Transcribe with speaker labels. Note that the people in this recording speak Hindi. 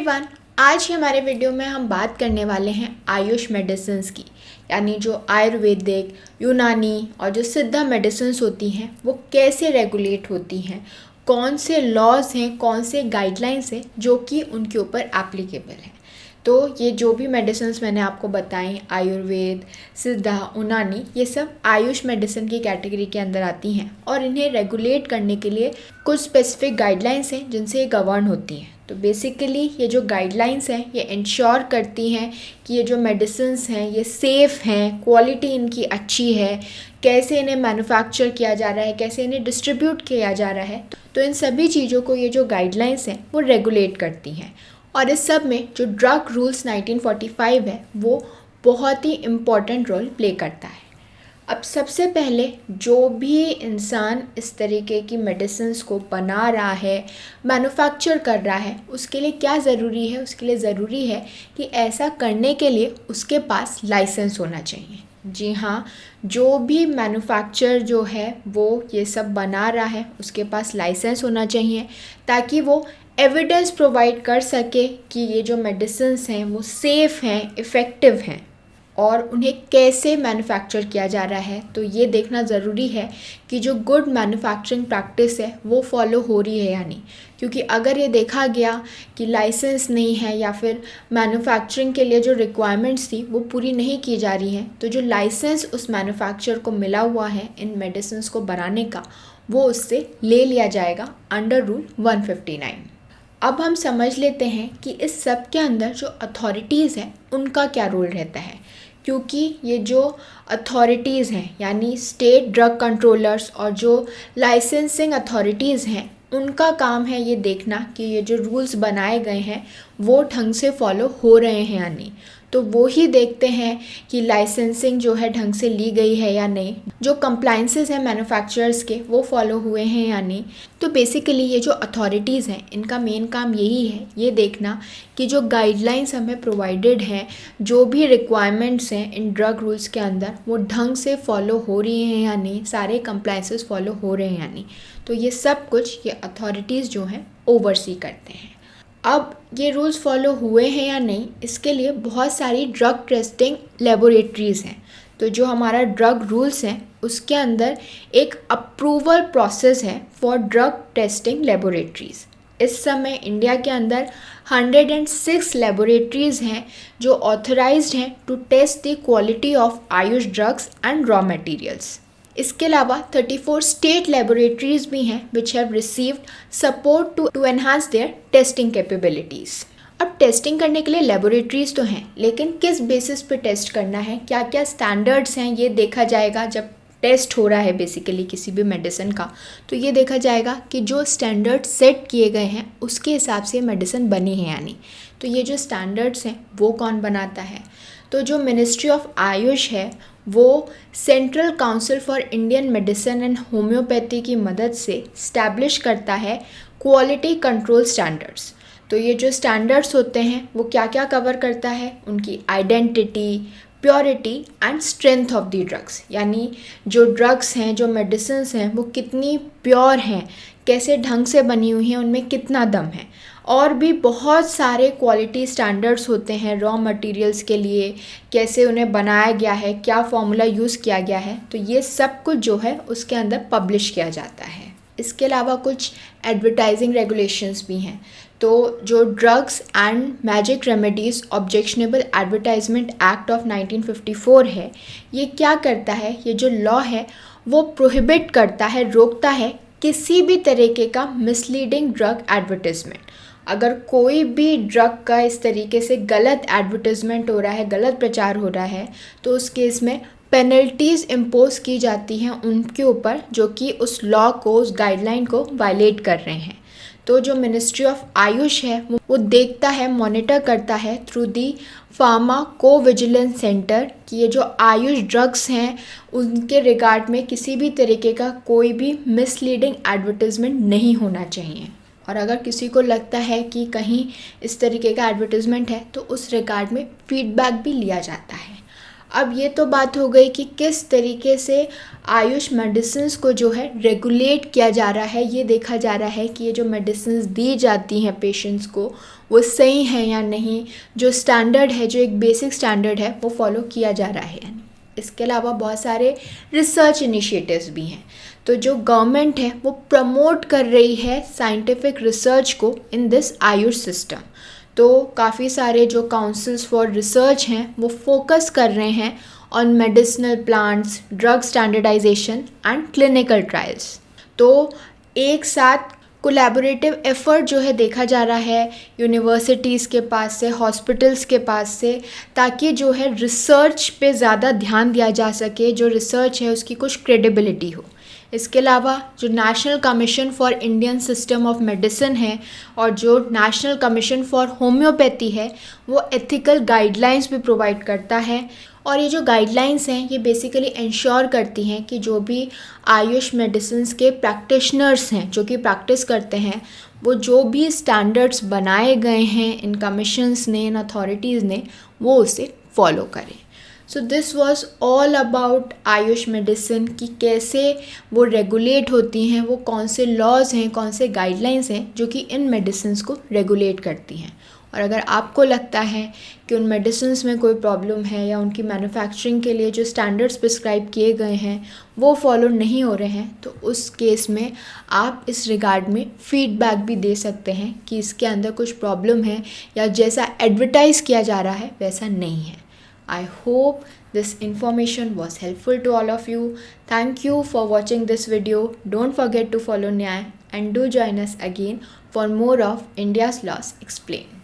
Speaker 1: एवरीवन, आज के हमारे वीडियो में हम बात करने वाले हैं आयुष मेडिसिन्स की। यानी जो आयुर्वेदिक, यूनानी और जो सिद्धा मेडिसिन्स होती हैं वो कैसे रेगुलेट होती हैं, कौन से लॉज हैं, कौन से गाइडलाइंस हैं जो कि उनके ऊपर एप्लीकेबल हैं। तो ये जो भी मेडिसिन्स मैंने आपको बताई, आयुर्वेद, सिद्धा, यूनानी, ये सब आयुष मेडिसिन की कैटेगरी के अंदर आती हैं और इन्हें रेगुलेट करने के लिए कुछ स्पेसिफिक गाइडलाइंस हैं जिनसे ये गवर्न होती हैं। तो बेसिकली ये जो गाइडलाइंस हैं ये इंश्योर करती हैं कि ये जो मेडिसिन्स हैं ये सेफ़ हैं, क्वालिटी इनकी अच्छी है, कैसे इन्हें मैन्युफैक्चर किया जा रहा है, कैसे इन्हें डिस्ट्रीब्यूट किया जा रहा है। तो इन सभी चीज़ों को ये जो गाइडलाइंस हैं वो रेगुलेट करती हैं। और इस सब में जो ड्रग रूल्स 1945 है वो बहुत ही इम्पॉर्टेंट रोल प्ले करता है। अब सबसे पहले जो भी इंसान इस तरीके की मेडिसिन्स को बना रहा है, मैन्युफैक्चर कर रहा है, उसके लिए क्या ज़रूरी है? उसके लिए ज़रूरी है कि ऐसा करने के लिए उसके पास लाइसेंस होना चाहिए। जी हाँ, जो भी मैन्युफैक्चर जो है वो ये सब बना रहा है उसके पास लाइसेंस होना चाहिए ताकि वो एविडेंस प्रोवाइड कर सके कि ये जो मेडिसिन्स हैं वो सेफ़ हैं, इफ़ेक्टिव हैं और उन्हें कैसे मैन्युफैक्चर किया जा रहा है। तो ये देखना ज़रूरी है कि जो गुड मैन्युफैक्चरिंग प्रैक्टिस है वो फॉलो हो रही है या नहीं। क्योंकि अगर ये देखा गया कि लाइसेंस नहीं है या फिर मैन्युफैक्चरिंग के लिए जो रिक्वायरमेंट्स थी वो पूरी नहीं की जा रही हैं, तो जो लाइसेंस उस मैन्युफैक्चरर को मिला हुआ है इन मेडिसिन्स को बनाने का वो उससे ले लिया जाएगा अंडर रूल 159। अब हम समझ लेते हैं कि इस सब के अंदर जो अथॉरिटीज़ हैं उनका क्या रोल रहता है। क्योंकि ये जो अथॉरिटीज़ हैं यानी स्टेट ड्रग कंट्रोलर्स और जो लाइसेंसिंग अथॉरिटीज़ हैं उनका काम है ये देखना कि ये जो रूल्स बनाए गए हैं वो ढंग से फॉलो हो रहे हैं या नहीं। तो वो ही देखते हैं कि लाइसेंसिंग जो है ढंग से ली गई है या नहीं, जो कंप्लाइंसेस हैं मैन्युफैक्चरर्स के वो फॉलो हुए हैं या नहीं। तो बेसिकली ये जो अथॉरिटीज़ हैं इनका मेन काम यही है ये देखना कि जो गाइडलाइंस हमें प्रोवाइडेड हैं, जो भी रिक्वायरमेंट्स हैं इन ड्रग रूल्स के अंदर वो ढंग से फॉलो हो रही हैं या नहीं, सारे कंप्लाइंसेस फॉलो हो रहे हैं या नहीं। तो ये सब कुछ ये अथॉरिटीज़ जो हैं ओवरसी करते हैं। अब ये रूल्स फॉलो हुए हैं या नहीं इसके लिए बहुत सारी ड्रग टेस्टिंग लेबोरेटरीज़ हैं। तो जो हमारा ड्रग रूल्स हैं उसके अंदर एक अप्रूवल प्रोसेस है फॉर ड्रग टेस्टिंग लेबोरेटरीज़। इस समय इंडिया के अंदर 106 लेबोरेटरीज़ हैं जो ऑथराइज्ड हैं to test the quality of AYUSH drugs and raw materials. इसके अलावा 34 स्टेट लेबोरेटरीज भी हैं which have received support to enhance their testing capabilities. अब टेस्टिंग करने के लिए लेबोरेटरीज तो हैं, लेकिन किस बेसिस पे टेस्ट करना है, क्या क्या स्टैंडर्ड्स हैं ये देखा जाएगा। जब टेस्ट हो रहा है बेसिकली किसी भी मेडिसिन का तो ये देखा जाएगा कि जो स्टैंडर्ड सेट किए गए हैं उसके हिसाब से मेडिसिन बनी है या नहीं। तो ये जो स्टैंडर्ड्स हैं वो कौन बनाता है? तो जो मिनिस्ट्री ऑफ आयुष है वो central council for Indian medicine and homeopathy की मदद से स्टैब्लिश करता है क्वालिटी कंट्रोल स्टैंडर्ड्स। तो ये जो स्टैंडर्ड्स होते हैं वो क्या क्या कवर करता है? उनकी identity, purity and strength of the drugs, यानी जो ड्रग्स हैं, जो मेडिसिन्स हैं वो कितनी प्योर हैं, कैसे ढंग से बनी हुई हैं, उनमें कितना दम है। और भी बहुत सारे क्वालिटी स्टैंडर्ड्स होते हैं रॉ मटेरियल्स के लिए, कैसे उन्हें बनाया गया है, क्या फॉर्मूला यूज़ किया गया है। तो ये सब कुछ जो है उसके अंदर पब्लिश किया जाता है। इसके अलावा कुछ एडवर्टाइजिंग रेगुलेशंस भी हैं। तो जो drugs and magic remedies objectionable advertisement act of 1954 है, ये क्या करता है, ये जो लॉ है वो प्रोहिबिट करता है, रोकता है किसी भी तरीके का मिसलीडिंग ड्रग एडवर्टाइजमेंट। अगर कोई भी ड्रग का इस तरीके से गलत एडवर्टाइजमेंट हो रहा है, गलत प्रचार हो रहा है, तो उस केस में पेनल्टीज़ इम्पोज की जाती हैं उनके ऊपर जो कि उस लॉ को, उस गाइडलाइन को वायलेट कर रहे हैं। तो जो मिनिस्ट्री ऑफ आयुष है वो देखता है, मॉनिटर करता है थ्रू दी फार्माकोविजिलेंस सेंटर कि ये जो आयुष ड्रग्स हैं उनके रिगार्ड में किसी भी तरीके का कोई भी मिसलीडिंग एडवर्टाइजमेंट नहीं होना चाहिए। और अगर किसी को लगता है कि कहीं इस तरीके का एडवर्टाइजमेंट है तो उस रिगार्ड में फीडबैक भी लिया जाता है। अब ये तो बात हो गई कि किस तरीके से आयुष मेडिसिन्स को जो है रेगुलेट किया जा रहा है, ये देखा जा रहा है कि ये जो मेडिसिन्स दी जाती हैं पेशेंट्स को वो सही है या नहीं, जो स्टैंडर्ड है, जो एक बेसिक स्टैंडर्ड है वो फॉलो किया जा रहा है या नहीं। इसके अलावा बहुत सारे रिसर्च इनिशिएटिव्स भी हैं। तो जो गवर्नमेंट है वो प्रमोट कर रही है साइंटिफिक रिसर्च को इन दिस आयुष सिस्टम। तो काफ़ी सारे जो काउंसिल्स फॉर रिसर्च हैं वो फोकस कर रहे हैं on medicinal plants, drug standardization and clinical trials. तो एक साथ कोलैबोरेटिव एफर्ट जो है देखा जा रहा है यूनिवर्सिटीज़ के पास से, हॉस्पिटल्स के पास से, ताकि जो है रिसर्च पे ज़्यादा ध्यान दिया जा सके, जो रिसर्च है उसकी कुछ क्रेडिबिलिटी हो। इसके अलावा जो national commission for Indian system of medicine है और जो नेशनल कमीशन फॉर होम्योपैथी है वो एथिकल गाइडलाइंस भी प्रोवाइड करता है। और ये जो गाइडलाइंस हैं ये बेसिकली इंश्योर करती हैं कि जो भी आयुष मेडिसिन्स के प्रैक्टिशनर्स हैं जो कि प्रैक्टिस करते हैं वो जो भी स्टैंडर्ड्स बनाए गए हैं इन कमीशंस ने, इन अथॉरिटीज़ ने, वो उसे फॉलो करें। So this was all about Ayush medicine कि कैसे वो रेगुलेट होती हैं, वो कौन से लॉज हैं, कौन से गाइडलाइंस हैं जो कि इन मेडिसिन्स को रेगुलेट करती हैं। और अगर आपको लगता है कि उन मेडिसिन्स में कोई प्रॉब्लम है या उनकी मैन्युफैक्चरिंग के लिए जो स्टैंडर्ड्स प्रिस्क्राइब किए गए हैं वो फॉलो नहीं हो रहे हैं, तो उस केस में आप इस रिगार्ड में फीडबैक भी दे सकते हैं कि इसके अंदर कुछ प्रॉब्लम है या जैसा एडवर्टाइज़ किया जा रहा है वैसा नहीं है। I hope this information was helpful to all of you. Thank you for watching this video. Don't forget to follow Nyay and do join us again for more of India's Laws Explained.